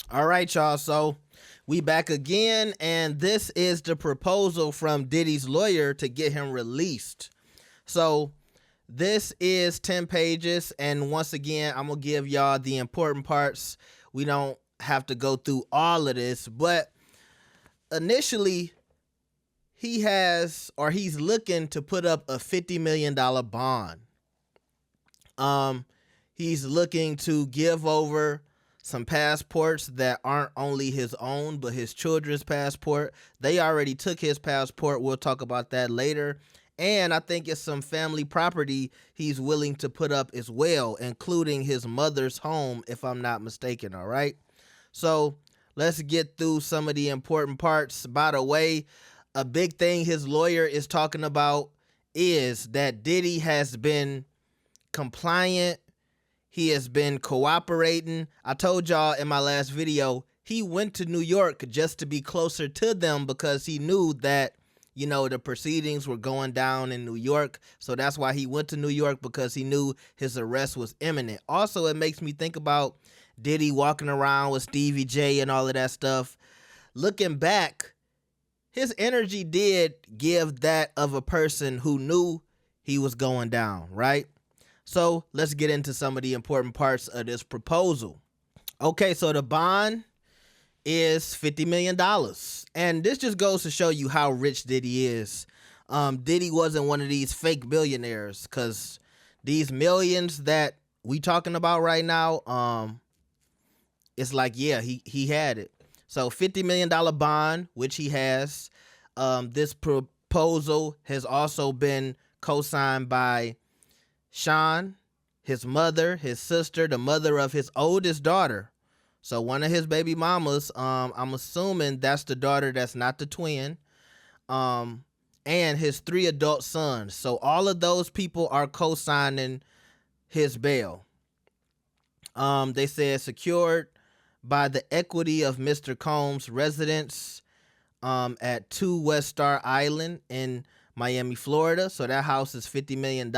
All right, y'all. So we back again, and this is the proposal from Diddy's lawyer to get him released. So this is 10 pages, and once again, I'm gonna give y'all the important parts. We don't have to go through all of this, but initially he's looking to put up a $50 million bond. Um, he's looking to give over some passports that aren't only his own, but his children's passport. They already took his passport. We'll talk about that later. And I think it's some family property he's willing to put up as well, including his mother's home, if I'm not mistaken. All right. So let's get through some of the important parts. By the way, a big thing his lawyer is talking about is that Diddy has been compliant. He has been cooperating. I told y'all in my last video, he went to New York just to be closer to them because he knew that, the proceedings were going down in New York. So that's why he went to New York, because he knew his arrest was imminent. Also, it makes me think about Diddy walking around with Stevie J and all of that stuff. Looking back, his energy did give that of a person who knew he was going down, right? So let's get into some of the important parts of this proposal. Okay, so the bond is $50 million. And this just goes to show you how rich Diddy is. Diddy wasn't one of these fake billionaires, because these millions that we talking about right now, it's like, yeah, he had it. So $50 million bond, which he has. This proposal has also been co-signed by Sean, his mother, his sister, the mother of his oldest daughter. So one of his baby mamas, I'm assuming that's the daughter that's not the twin, and his 3 adult sons. So all of those people are co-signing his bail. They said secured by the equity of Mr. Combs' residence at 2 West Star Island in Miami, Florida. So that house is $50 million.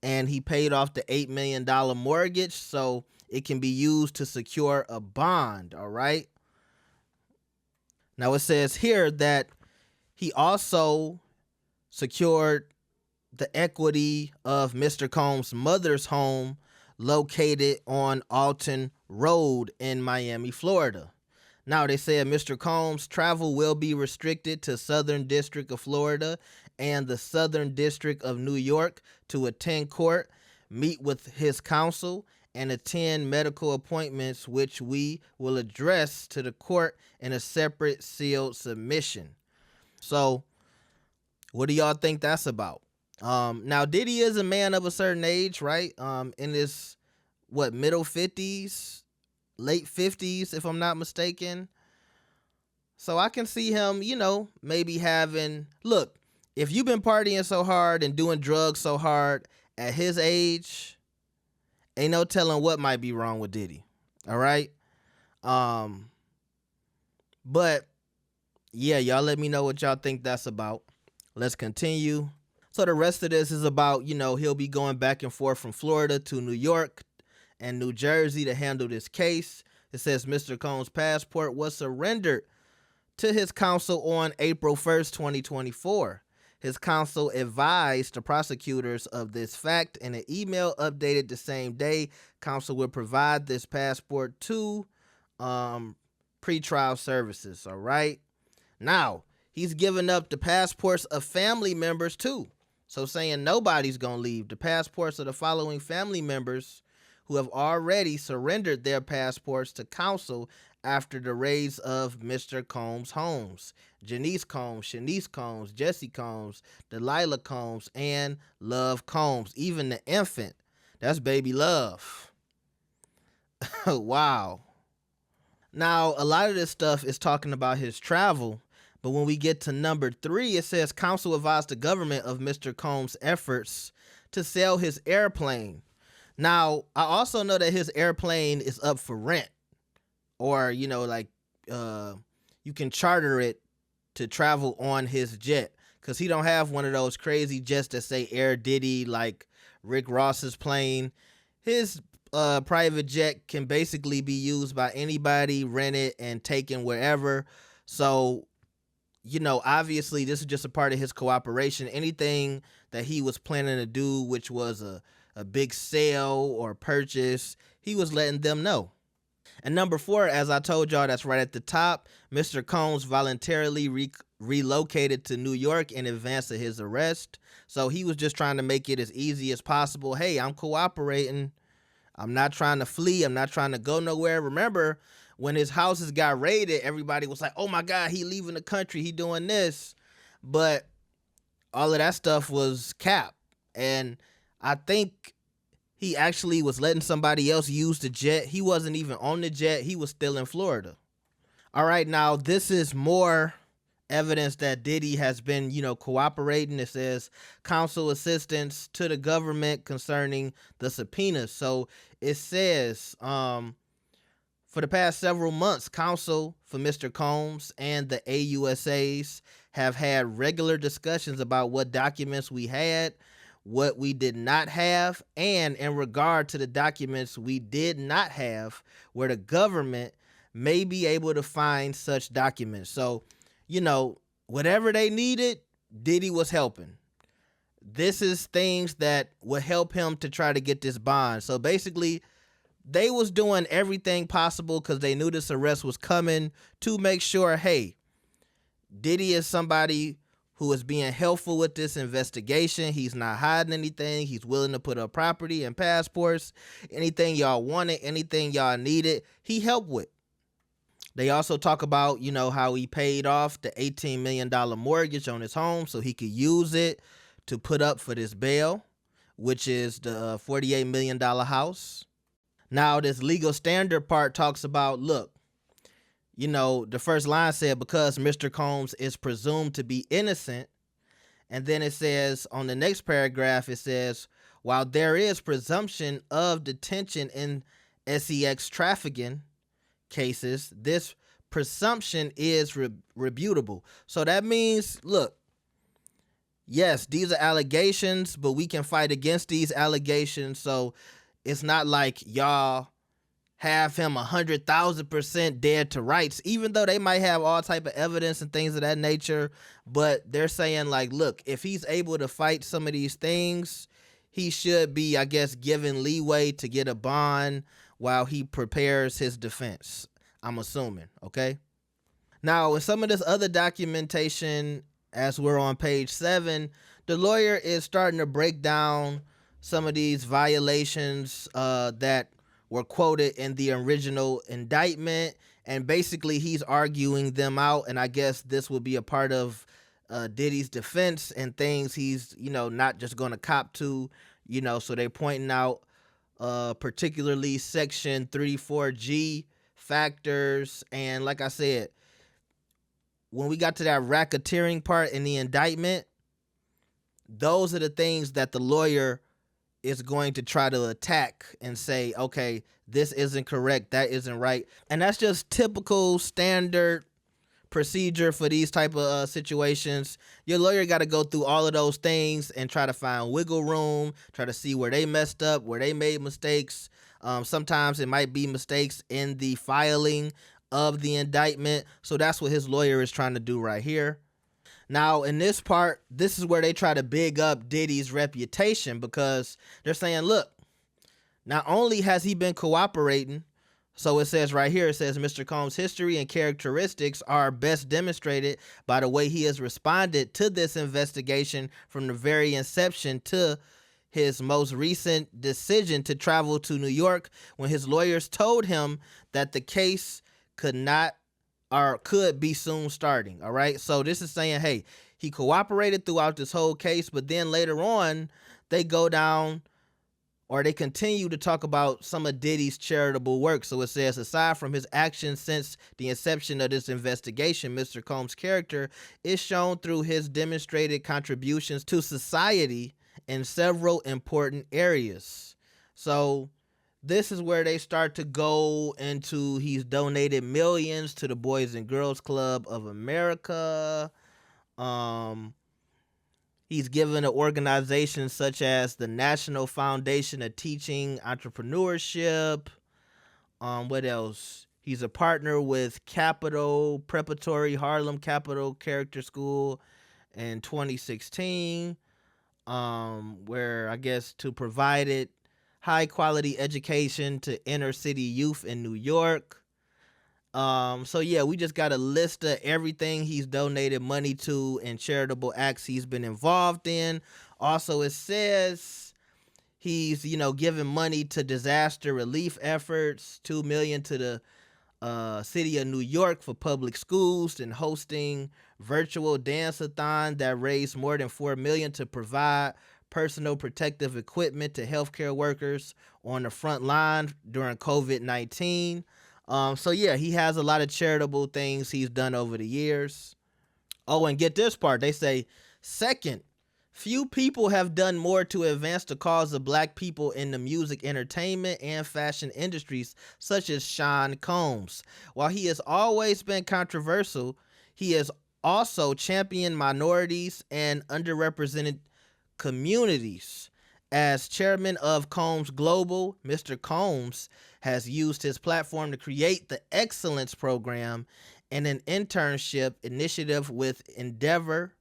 And he paid off the $8 million mortgage, so it can be used to secure a bond, all right? Now it says here that he also secured the equity of Mr. Combs' mother's home located on Alton Road in Miami, Florida. Now, they said Mr. Combs' travel will be restricted to Southern District of Florida and the Southern District of New York to attend court, meet with his counsel, and attend medical appointments, which we will address to the court in a separate sealed submission. So, what do y'all think that's about? Now, Diddy is a man of a certain age, right? In his, middle 50s, late 50s, if I'm not mistaken. So I can see him, maybe having, look, if you've been partying so hard and doing drugs so hard at his age, ain't no telling what might be wrong with Diddy. All right. But yeah, y'all let me know what y'all think that's about. Let's continue. So the rest of this is about, he'll be going back and forth from Florida to New York and New Jersey to handle this case. It says Mr. Combs' passport was surrendered to his counsel on April 1st, 2024. His counsel advised the prosecutors of this fact in an email updated the same day. Counsel will provide this passport to pretrial services, all right? Now, he's giving up the passports of family members too. So saying nobody's going to leave. The passports of the following family members who have already surrendered their passports to counsel after the raids of Mr. Combs' homes: Janice Combs, Shanice Combs, Jesse Combs, Delilah Combs, and Love Combs. Even the infant, that's baby Love. Wow. Now, a lot of this stuff is talking about his travel, but when we get to number 3, it says counsel advised the government of Mr. Combs' efforts to sell his airplane. Now, I also know that his airplane is up for rent, or, you can charter it to travel on his jet, because he don't have one of those crazy jets that say Air Diddy like Rick Ross's plane. His private jet can basically be used by anybody, rented and taken wherever. So, obviously this is just a part of his cooperation. Anything that he was planning to do, which was a big sale or purchase, he was letting them know. And number four, as I told y'all, that's right at the top. Mr. Combs voluntarily relocated to New York in advance of his arrest. So he was just trying to make it as easy as possible. Hey, I'm cooperating. I'm not trying to flee. I'm not trying to go nowhere. Remember, when his houses got raided, everybody was like, oh my God, he leaving the country. He doing this. But all of that stuff was cap. And I think he actually was letting somebody else use the jet. He wasn't even on the jet. He was still in Florida. All right, now this is more evidence that Diddy has been, cooperating. It says counsel assistance to the government concerning the subpoenas. So it says, for the past several months, counsel for Mr. Combs and the AUSAs have had regular discussions about what documents we had, what we did not have, and in regard to the documents we did not have, where the government may be able to find such documents. So, whatever they needed, Diddy was helping. This is things that would help him to try to get this bond. So basically, they was doing everything possible because they knew this arrest was coming to make sure, hey, Diddy is somebody who is being helpful with this investigation. He's not hiding anything. He's willing to put up property and passports. Anything y'all wanted, anything y'all needed, he helped with. They also talk about, how he paid off the $18 million mortgage on his home so he could use it to put up for this bail, which is the $48 million house. Now, this legal standard part talks about, look, the first line said, because Mr. Combs is presumed to be innocent. And then it says on the next paragraph, it says, while there is presumption of detention in sex trafficking cases, this presumption is rebutable. So that means, look, yes, these are allegations, but we can fight against these allegations. So it's not like y'all have him 100,000% dead to rights, even though they might have all type of evidence and things of that nature. But they're saying, like, look, if he's able to fight some of these things, he should be, I guess, given leeway to get a bond while he prepares his defense, I'm assuming, okay? Now, with some of this other documentation, as we're on page 7, the lawyer is starting to break down some of these violations that were quoted in the original indictment, and basically he's arguing them out, and I guess this will be a part of Diddy's defense and things he's, not just going to cop to, so they're pointing out particularly section 34G factors. And like I said, when we got to that racketeering part in the indictment, those are the things that the lawyer is going to try to attack and say, okay, this isn't correct, that isn't right. And that's just typical standard procedure for these type of situations. Your lawyer got to go through all of those things and try to find wiggle room, try to see where they messed up, where they made mistakes. Sometimes it might be mistakes in the filing of the indictment. So that's what his lawyer is trying to do right here. Now, in this part, this is where they try to big up Diddy's reputation, because they're saying, look, not only has he been cooperating, so it says right here, it says Mr. Combs' history and characteristics are best demonstrated by the way he has responded to this investigation from the very inception to his most recent decision to travel to New York when his lawyers told him that the case could not or could be soon starting. All right. So this is saying, hey, he cooperated throughout this whole case, but then later on they go down or they continue to talk about some of Diddy's charitable work. So it says, aside from his actions since the inception of this investigation, Mr. Combs' character is shown through his demonstrated contributions to society in several important areas. So this is where they start to go into, he's donated millions to the Boys and Girls Club of America. He's given to organizations such as the National Foundation of Teaching Entrepreneurship. What else? He's a partner with Capital Preparatory Harlem Capital Character School in 2016, where I guess to provide it high quality education to inner city youth in New York. So yeah, we just got a list of everything he's donated money to and charitable acts he's been involved in. Also, it says he's, giving money to disaster relief efforts, 2 million to the city of New York for public schools, and hosting virtual dance-a-thon that raised more than 4 million to provide personal protective equipment to healthcare workers on the front line during COVID-19. So yeah, he has a lot of charitable things he's done over the years. Oh, and get this part. They say, second, few people have done more to advance the cause of black people in the music, entertainment, and fashion industries, such as Sean Combs. While he has always been controversial, he has also championed minorities and underrepresented communities. As chairman of Combs Global, Mr. Combs has used his platform to create the Excellence Program and an internship initiative with Endeavor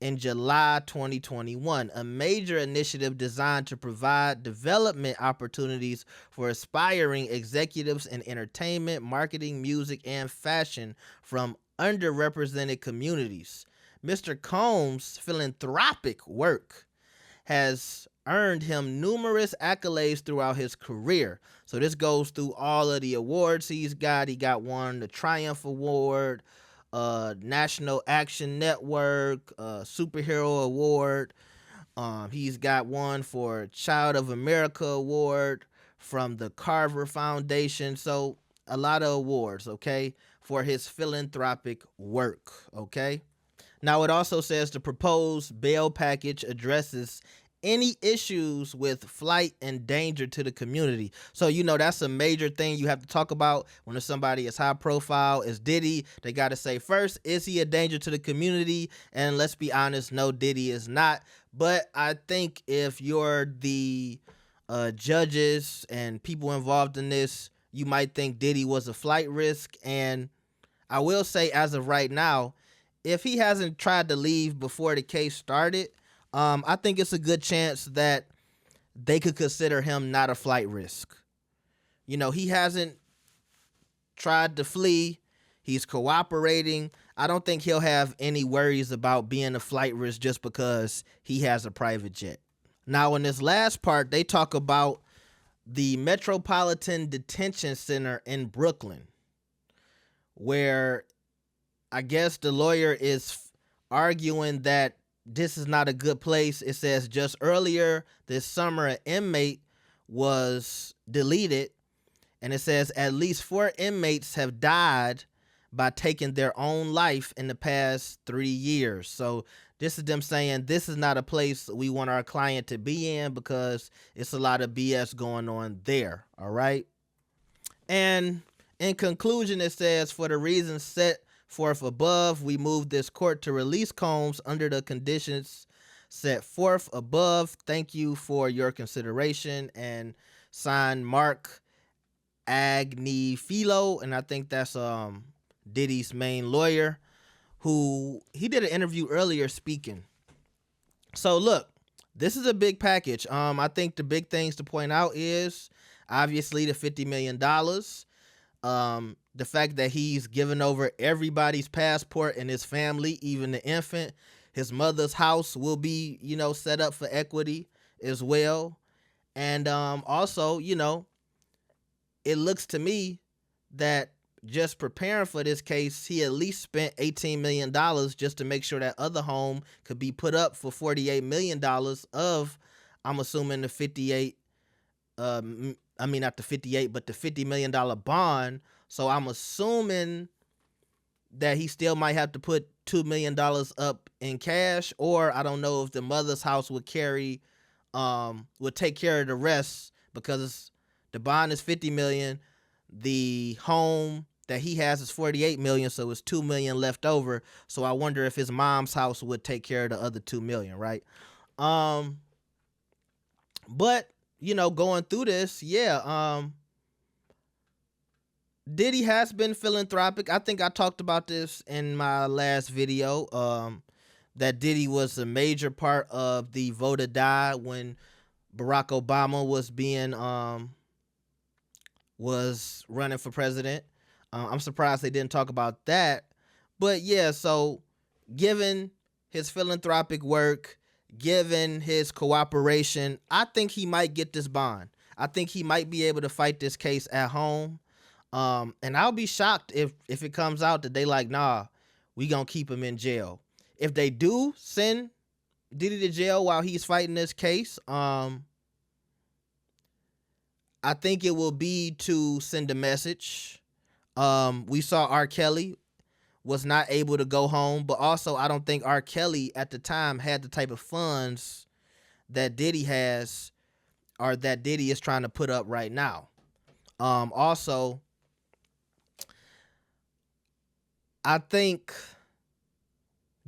in July 2021, a major initiative designed to provide development opportunities for aspiring executives in entertainment, marketing, music, and fashion from underrepresented communities. Mr. Combs' philanthropic work has earned him numerous accolades throughout his career. So this goes through all of the awards he's got. He got one, the Triumph Award, National Action Network, Superhero Award. He's got one for Child of America Award from the Carver Foundation. So a lot of awards, okay, for his philanthropic work, okay? Now it also says the proposed bail package addresses any issues with flight and danger to the community. So, that's a major thing you have to talk about when somebody is high profile as Diddy. They got to say first, is he a danger to the community? And let's be honest, no, Diddy is not. But I think if you're the judges and people involved in this, you might think Diddy was a flight risk. And I will say, as of right now, if he hasn't tried to leave before the case started, I think it's a good chance that they could consider him not a flight risk. He hasn't tried to flee. He's cooperating. I don't think he'll have any worries about being a flight risk just because he has a private jet. Now, in this last part, they talk about the Metropolitan Detention Center in Brooklyn, where I guess the lawyer is arguing that this is not a good place. It says just earlier this summer, an inmate was deleted, and it says at least 4 inmates have died by taking their own life in the past 3 years. So this is them saying this is not a place we want our client to be in because it's a lot of BS going on there. All right. And in conclusion, it says, for the reasons set forth above, we move this court to release Combs under the conditions set forth above. Thank you for your consideration. And signed, Mark Agnifilo, and I think that's Diddy's main lawyer, who he did an interview earlier speaking. So look, this is a big package. I think the big things to point out is obviously the $50 million. The fact that he's given over everybody's passport and his family, even the infant. His mother's house will be, set up for equity as well. And also, it looks to me that just preparing for this case, he at least spent $18 million just to make sure that other home could be put up for $48 million of, I'm assuming, the 58, not the 58, but the $50 million bond. So I'm assuming that he still might have to put $2 million up in cash, or I don't know if the mother's house would take care of the rest, because the bond is $50 million. The home that he has is 48 million, so it's 2 million left over. So I wonder if his mom's house would take care of the other 2 million, right? But going through this, Diddy has been philanthropic. I think I talked about this in my last video. That Diddy was a major part of the vote or die when Barack Obama was running for president. I'm surprised they didn't talk about that. But yeah, so given his philanthropic work, given his cooperation, I think he might get this bond. I think he might be able to fight this case at home. And I'll be shocked if it comes out that they like, nah, we gonna keep him in jail. If they do send Diddy to jail while he's fighting this case, I think it will be to send a message. We saw R. Kelly was not able to go home, but also I don't think R. Kelly at the time had the type of funds that Diddy has, or that Diddy is trying to put up right now. Also, I think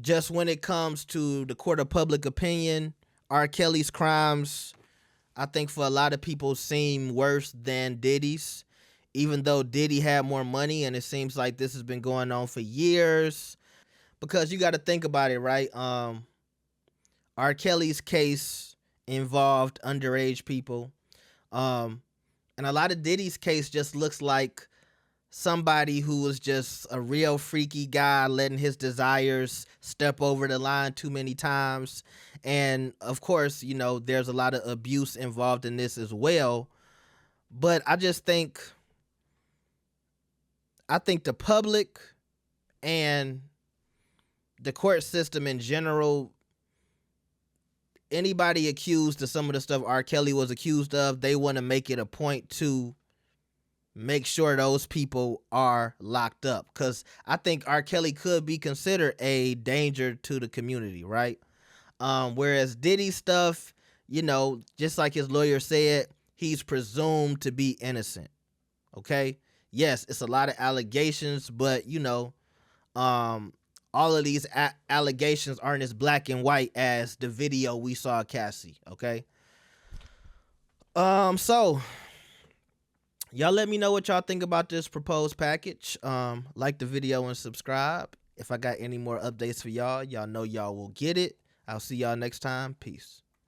just when it comes to the court of public opinion, R. Kelly's crimes, I think for a lot of people seem worse than Diddy's, even though Diddy had more money, and it seems like this has been going on for years. Because you got to think about it, right? R. Kelly's case involved underage people. And a lot of Diddy's case just looks like somebody who was just a real freaky guy letting his desires step over the line too many times. And of course, there's a lot of abuse involved in this as well. But I think the public and the court system in general, anybody accused of some of the stuff R. Kelly was accused of, they want to make it a point to make sure those people are locked up. Because I think R. Kelly could be considered a danger to the community, right? Whereas Diddy stuff, just like his lawyer said, he's presumed to be innocent. Okay? Yes, it's a lot of allegations, but, all of these allegations aren't as black and white as the video we saw of Cassie, okay? So y'all let me know what y'all think about this proposed package. Like the video and subscribe. If I got any more updates for y'all, y'all know y'all will get it. I'll see y'all next time. Peace.